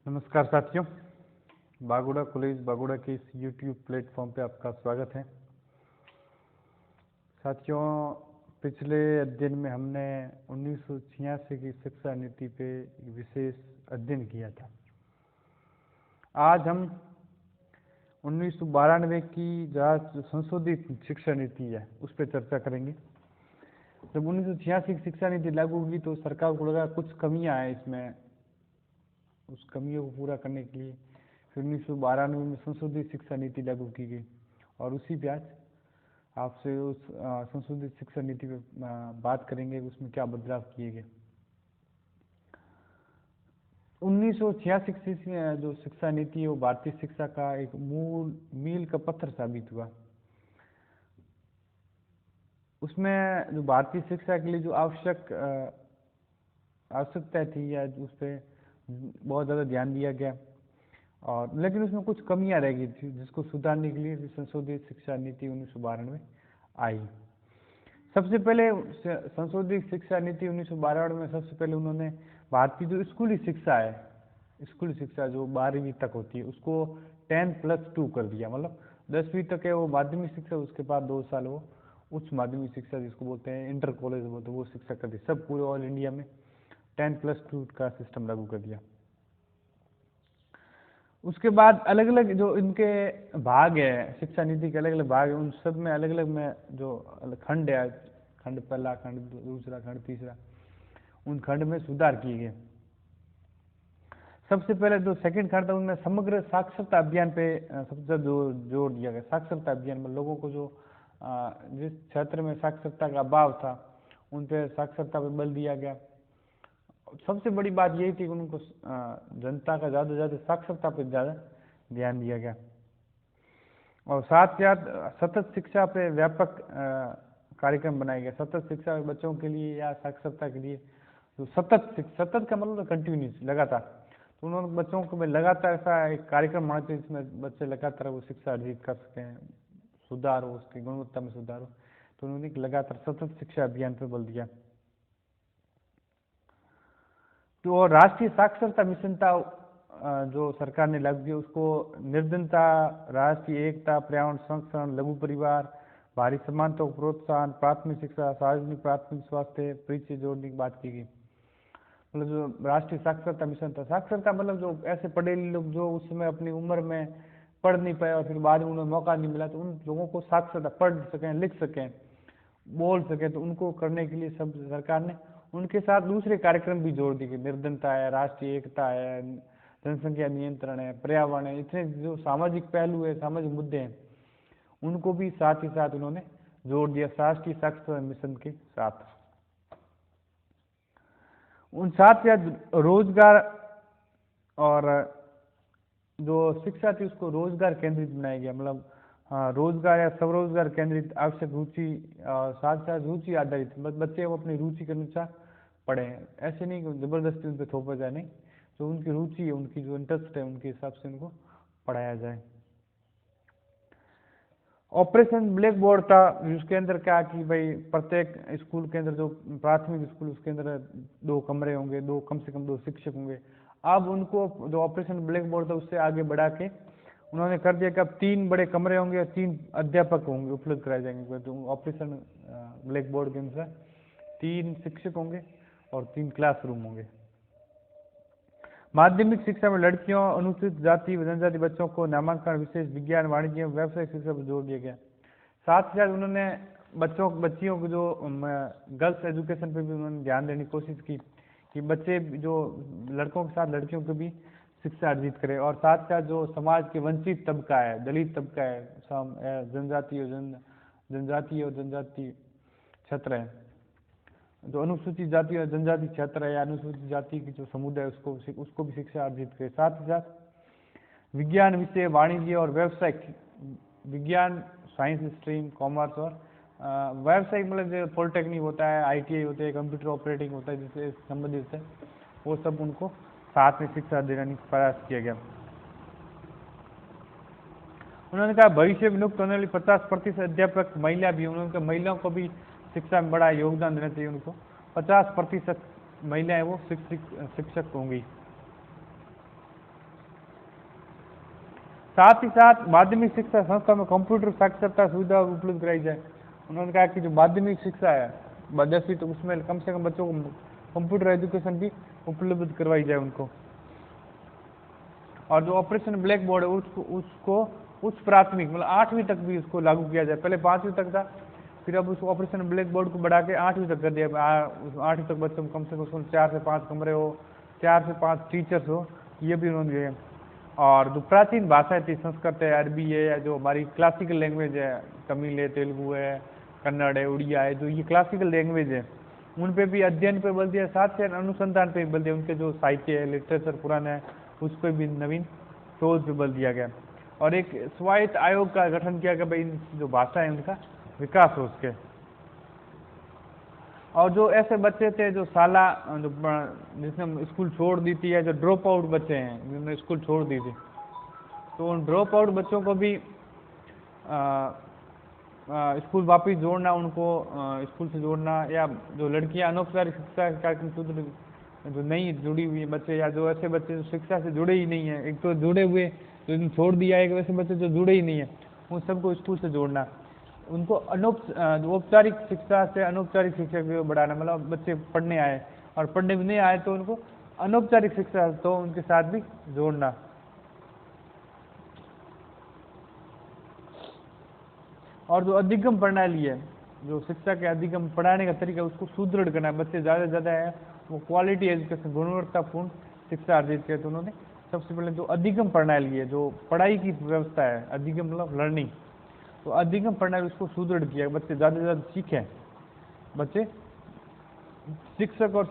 नमस्कार साथियों, बागुड़ा कॉलेज बागुड़ा के इस यूट्यूब प्लेटफॉर्म पे आपका स्वागत है। साथियों, पिछले अध्ययन में हमने 1986 की शिक्षा नीति पे विशेष अध्ययन किया था। आज हम 1992 की जो संशोधित शिक्षा नीति है उस पर चर्चा करेंगे। जब 1986 की शिक्षा नीति लागू हुई तो सरकार को लगा कुछ कमियां हैं इसमें, उस कमियों को पूरा करने के लिए फिर 1992 में संशोधित शिक्षा नीति लागू की गई और उसी पे आज आपसे उस संशोधित शिक्षा नीति पे बात करेंगे, उसमें क्या बदलाव किए गए। 1986 में जो शिक्षा नीति है वो भारतीय शिक्षा का एक मूल मील का पत्थर साबित हुआ। उसमें जो भारतीय शिक्षा के लिए जो आवश्यकता थी या उस पर बहुत ज़्यादा ध्यान दिया गया, और लेकिन उसमें कुछ कमियां रह गई थी जिसको सुधारने के लिए संशोधित शिक्षा नीति 1992 में आई। सबसे पहले संशोधित शिक्षा नीति 1992 में सबसे पहले उन्होंने भारतीय जो स्कूली शिक्षा है, स्कूली शिक्षा जो 12वीं तक होती है उसको 10+2 कर दिया। मतलब 10वीं तक है वो माध्यमिक शिक्षा, उसके बाद 2 साल वो उच्च माध्यमिक शिक्षा जिसको बोलते हैं इंटर कॉलेज बोलते हैं वो शिक्षा कर दी। सब पूरे ऑल इंडिया में 10+2 का सिस्टम लागू कर दिया। उसके बाद अलग अलग जो इनके भाग है, शिक्षा नीति के अलग अलग भाग है, उन सब में अलग अलग में जो खंड है, खंड पहला, खंड दूसरा, खंड तीसरा, उन खंड में सुधार किए गए। सबसे पहले जो सेकंड खंड था उनमें समग्र साक्षरता अभियान पे सबसे ज्यादा जोर दिया गया। साक्षरता अभियान में लोगों को जो जिस क्षेत्र में साक्षरता का अभाव था उन पे साक्षरता पे बल दिया गया। सबसे बड़ी बात यही थी कि उनको जनता का ज़्यादा से ज़्यादा साक्षरता पर ज़्यादा ध्यान दिया गया, और साथ ही साथ सतत शिक्षा पे व्यापक कार्यक्रम बनाया गया। सतत शिक्षा बच्चों के लिए या साक्षरता के लिए जो सतत का मतलब कंटिन्यूस, लगातार, तो उन्होंने बच्चों को लगातार ऐसा एक कार्यक्रम बनाते हैं जिसमें बच्चे लगातार वो शिक्षा अर्जित कर सकें, सुधार हो, उसकी गुणवत्ता में सुधार हो, तो उन्होंने लगातार सतत शिक्षा अभियान पर बल दिया। तो राष्ट्रीय साक्षरता मिशन था जो सरकार ने लागू किया, उसको निर्धनता, राष्ट्रीय एकता, पर्यावरण संरक्षण, लघु परिवार, भारी समानता को प्रोत्साहन, प्राथमिक शिक्षा, सार्वजनिक प्राथमिक स्वास्थ्य, परिचय जोड़ने की बात की गई। मतलब जो राष्ट्रीय साक्षरता मिशन था, साक्षरता मतलब जो ऐसे पढ़े लोग जो उस समय अपनी उम्र में पढ़ नहीं पाए और फिर बाद में उन्हें मौका नहीं मिला, तो उन लोगों को साक्षरता, पढ़ सकें, लिख सकें, बोल सकें, तो उनको करने के लिए सब सरकार ने उनके साथ दूसरे कार्यक्रम भी जोड़ दिए। निर्धनता है, राष्ट्रीय एकता है, जनसंख्या नियंत्रण है, पर्यावरण है, इतने जो सामाजिक पहलू है, सामाजिक मुद्दे हैं, उनको भी साथ ही साथ उन्होंने जोड़ दिया राष्ट्रीय साक्षरता मिशन के साथ। उन साथ ही रोजगार और जो शिक्षा थी उसको रोजगार केंद्रित बनाया गया। मतलब रोजगार या स्वरोजगार केंद्रित, आवश्यक रुचि और साथ साथ रुचि आधारित, बच्चे वो अपनी रुचि के अनुसार पढ़ें, ऐसे नहीं कि जबरदस्ती उन पर थोपा जाए, नहीं, जो उनकी रुचि है, उनकी जो इंटरेस्ट है, उनके हिसाब से उनको पढ़ाया जाए। ऑपरेशन ब्लैक बोर्ड था, उसके अंदर क्या कि भाई प्रत्येक स्कूल के अंदर, जो प्राथमिक स्कूल, उसके अंदर 2 कमरे होंगे, कम से कम 2 शिक्षक होंगे। अब उनको जो ऑपरेशन ब्लैक बोर्ड था उससे आगे बढ़ा के उन्होंने कर दिया कि अब 3 बड़े कमरे होंगे और 3 अध्यापक होंगे, उपलब्ध कराए जाएंगे। तो ऑपरेशन ब्लैक बोर्ड के अनुसार 3 शिक्षक होंगे और 3 क्लासरूम होंगे। माध्यमिक शिक्षा में लड़कियों, अनुसूचित जाति व जनजाति बच्चों को नामांकन, विशेष विज्ञान, वाणिज्य, व्यावसायिक शिक्षा पर जोर दिया गया। साथ ही साथ उन्होंने बच्चियों को जो गर्ल्स एजुकेशन पे भी उन्होंने ध्यान देने की कोशिश की कि बच्चे जो लड़कों के साथ लड़कियों को भी शिक्षा अर्जित करें। और साथ साथ जो समाज के वंचित तबका है, दलित तबका है, जनजातीय और जनजाति क्षेत्र है, जो अनुसूचित जाति और जनजाति क्षेत्र है या अनुसूचित जाति की जो समुदाय उसको भी शिक्षा अर्जित करे। साथ ही साथ विज्ञान विषय, वाणिज्य और व्यावसायिक, विज्ञान, साइंस स्ट्रीम, कॉमर्स और व्यावसायिक मतलब जो पॉलिटेक्निक होता है, ITI होता है, कंप्यूटर ऑपरेटिंग होता है, जिससे संबंधित है, वो सब उनको साथ में शिक्षा देने का प्रयास किया गया। उन्होंने कहा भविष्य में नियुक्त होने वाली 50% अध्यापक महिला भी, उन्होंने कहा महिलाओं को भी शिक्षा में बड़ा योगदान देना चाहिए। उनको 50% महिलाएं वो शिक्षक होंगी। साथ ही साथ माध्यमिक शिक्षा संस्था में कंप्यूटर साक्षरता सुविधा उपलब्ध कराई जाए। उन्होंने कहा कि जो माध्यमिक शिक्षा है 10वीं, तो उसमें कम से कम बच्चों को कंप्यूटर एजुकेशन भी उपलब्ध करवाई जाए उनको। और जो ऑपरेशन ब्लैक बोर्ड है उसको उच्च प्राथमिक मतलब 8वीं तक भी उसको लागू किया जाए। पहले 5वीं तक था, फिर अब उसको ऑपरेशन ब्लैक बोर्ड को बढ़ा के 8वीं तक कर दिया। 8वीं तक बच्चों को कम से कम 4 से 5 कमरे हो, 4 से 5 टीचर्स हो, ये भी उन्होंने दिए। और जो प्राचीन भाषाएं थी, संस्कृत है, अरबी है, या जो हमारी क्लासिकल लैंग्वेज है, तमिल है, तेलुगु है, कन्नड़ है, उड़िया है, जो ये क्लासिकल लैंग्वेज है, उन पे भी अध्ययन पे बल दिया। साथ ही अनुसंधान पे बल दिया। उनके जो साहित्य है, लिटरेचर पुराना है, उस पर भी नवीन शोध पे बल दिया गया। और एक स्वायत्त आयोग का गठन किया गया, भाई इन जो भाषा है उनका विकास हो उसके। और जो ऐसे बच्चे थे जो साला जो जिसने स्कूल छोड़ दी थी, या जो ड्रॉप आउट बच्चे हैं जिन्होंने स्कूल छोड़ दी थी, तो उन ड्रॉप आउट बच्चों को भी स्कूल वापस जोड़ना, उनको स्कूल से जोड़ना। या जो लड़कियां अनौपचारिक शिक्षा कार्यक्रम जो नहीं जुड़ी हुई बच्चे, या जो ऐसे बच्चे जो शिक्षा से जुड़े ही नहीं है, एक तो जुड़े हुए जो छोड़ दिया है, वैसे बच्चे जो जुड़े ही नहीं है, उन सबको स्कूल से जोड़ना। उनको औपचारिक शिक्षा से अनौपचारिक शिक्षा की ओर बढ़ाना, मतलब बच्चे पढ़ने आए और पढ़ने भी नहीं आए तो उनको अनौपचारिक शिक्षा तो उनके साथ भी जोड़ना। और जो अधिगम प्रणाली है, जो शिक्षा के अधिगम पढ़ाने का तरीका उसको सुदृढ़ करना है। बच्चे ज़्यादा से ज़्यादा है वो क्वालिटी एजुकेशन, गुणवत्तापूर्ण शिक्षा अर्जित किया। तो उन्होंने सबसे पहले जो अधिगम प्रणाली है, जो पढ़ाई की व्यवस्था है, अधिगम मतलब लर्निंग, तो अधिगम प्रणाली उसको सुदृढ़ किया। बच्चे ज़्यादा से ज़्यादा सीखें, बच्चे शिक्षक और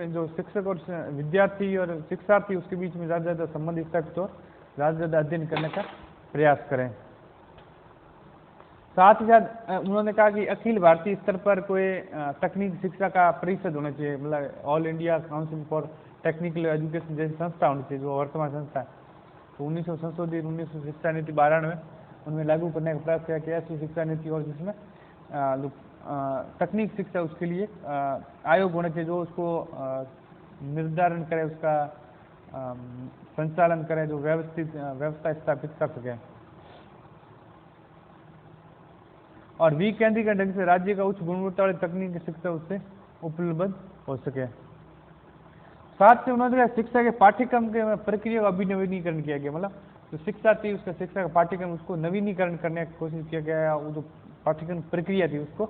जो शिक्षक और विद्यार्थी और शिक्षार्थी उसके बीच में ज़्यादा से ज़्यादा संबंध स्थापित और ज़्यादा से ज़्यादा अध्ययन करने का प्रयास करें। साथ ही साथ उन्होंने कहा कि अखिल भारतीय स्तर पर कोई तकनीक शिक्षा का परिषद होना चाहिए, मतलब all India council for technical education जैसी संस्था होनी चाहिए, जो वर्तमान संस्था है। तो 1900 शिक्षा नीति 92 उनमें लागू करने का प्रयास किया कि ऐसी शिक्षा नीति और जिसमें तकनीक शिक्षा उसके लिए आयोग होना चाहिए, जो उसको निर्धारण करे, उसका संचालन करे, जो व्यवस्था स्थापित कर सके और विकेंद्रीकरण ढंग से राज्य का उच्च गुणवत्ता वाली तकनीकी शिक्षा उससे उपलब्ध हो सके। साथ ही उन्होंने शिक्षा के पाठ्यक्रम के प्रक्रिया का अभिनवीनीकरण किया गया, मतलब जो शिक्षा थी उसका शिक्षा का पाठ्यक्रम उसको नवीनीकरण करने की कोशिश किया गया। वो जो पाठ्यक्रम प्रक्रिया थी उसको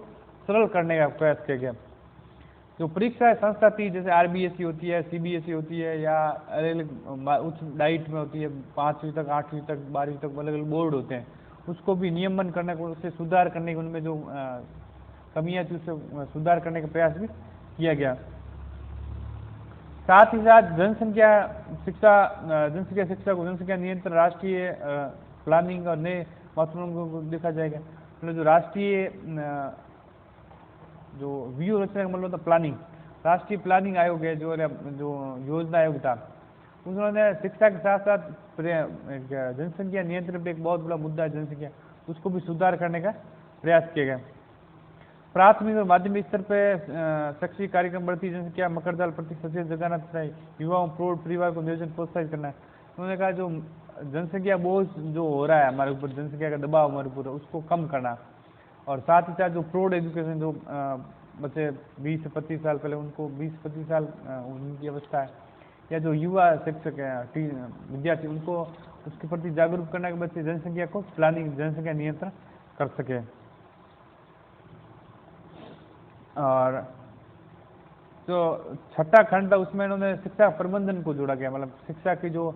सरल करने का प्रयास किया गया। जो परीक्षा संस्था थी, जैसे RBSE होती है, CBSE होती है, या अलग उच्च डाइट में होती है, 5वीं तक, 8वीं तक, 12वीं तक अलग अलग बोर्ड होते हैं, उसको भी नियमन करने को, उससे सुधार करने के, उनमें जो कमियां थी उससे सुधार करने का प्रयास भी किया गया। साथ ही साथ जनसंख्या शिक्षा को जनसंख्या नियंत्रण, राष्ट्रीय प्लानिंग और नए महत्वपूर्ण को देखा जाएगा। मतलब जो राष्ट्रीय जो व्यूह रचना का मतलब प्लानिंग, राष्ट्रीय प्लानिंग आयोग है, जो योजना आयोग था, उन्होंने शिक्षा के साथ साथ जनसंख्या नियंत्रण पे एक बहुत बड़ा मुद्दा है जनसंख्या, उसको भी सुधार करने का प्रयास किया गया। प्राथमिक और माध्यमिक स्तर पर शैक्षिक कार्यक्रम, बढ़ती जनसंख्या, मकरजाल प्रति सचेत जगाना तथा युवाओं प्रौढ़ परिवार को नियोजन प्रोत्साहित करना है। उन्होंने कहा जो जनसंख्या बोझ जो हो रहा है हमारे ऊपर, जनसंख्या का दबाव हमारे ऊपर, उसको कम करना। और साथ ही साथ जो प्रौढ़ एजुकेशन, जो बच्चे 20 से 25 साल पहले, उनको 20-25 साल उनकी अवस्था है, या जो युवा शिक्षक हैं, विद्यार्थी, उनको उसके प्रति जागरूक करना कि बच्चे जनसंख्या को प्लानिंग, जनसंख्या नियंत्रण कर सके। और जो छठा खंड था उसमें इन्होंने शिक्षा प्रबंधन को जोड़ा गया, मतलब शिक्षा की जो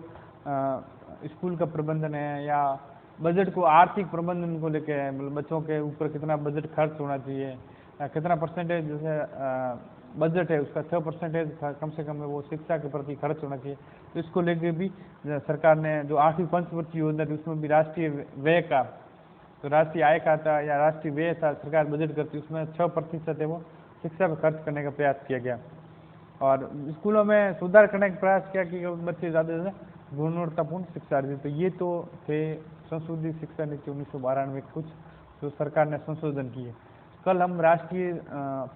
स्कूल का प्रबंधन है, या बजट को आर्थिक प्रबंधन को लेके है, मतलब बच्चों के ऊपर कितना बजट खर्च होना चाहिए, या कितना परसेंटेज जैसे बजट है उसका 6% कम से कम है वो शिक्षा के प्रति खर्च होना चाहिए। तो इसको लेके भी सरकार ने जो 8वीं पंचवर्षीय योजना थी उसमें भी राष्ट्रीय व्यय का, तो राष्ट्रीय आय का था या राष्ट्रीय व्यय था, सरकार बजट करती, उसमें 6% है वो शिक्षा पर खर्च करने का प्रयास किया गया। और स्कूलों में सुधार करने का प्रयास किया कि बच्चे ज़्यादा से ज़्यादा गुणवत्तापूर्ण शिक्षा अर्जित। तो ये तो थे संशोधित शिक्षा नीति 1992 में कुछ जो सरकार ने संशोधन किए। कल हम राष्ट्रीय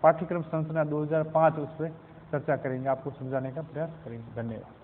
पाठ्यक्रम संरचना 2005 उस पर चर्चा करेंगे, आपको समझाने का प्रयास करेंगे। धन्यवाद।